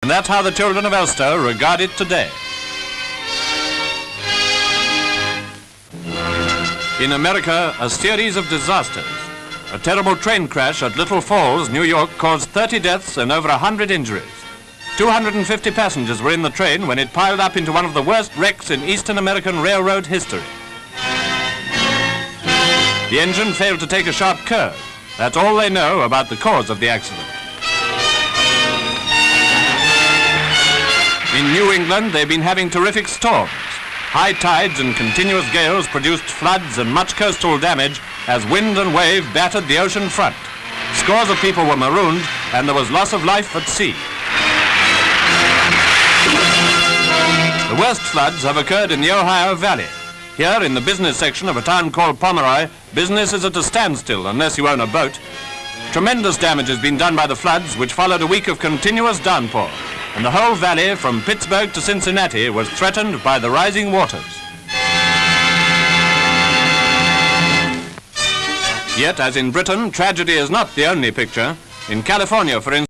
And that's how the children of Elstow regard it today. In America, a series of disasters. A terrible train crash at Little Falls, New York, caused 30 deaths and over 100 injuries. 250 passengers were in the train when it piled up into one of the worst wrecks in Eastern American railroad history. The engine failed to take a sharp curve. That's all they know about the cause of the accident. In New England, they've been having terrific storms. High tides and continuous gales produced floods and much coastal damage as wind and wave battered the ocean front. Scores of people were marooned and there was loss of life at sea. The worst floods have occurred in the Ohio Valley. Here in the business section of a town called Pomeroy, business is at a standstill unless you own a boat. Tremendous damage has been done by the floods which followed a week of continuous downpour. And the whole valley from Pittsburgh to Cincinnati was threatened by the rising waters. Yet, as in Britain, tragedy is not the only picture. In California, for instance,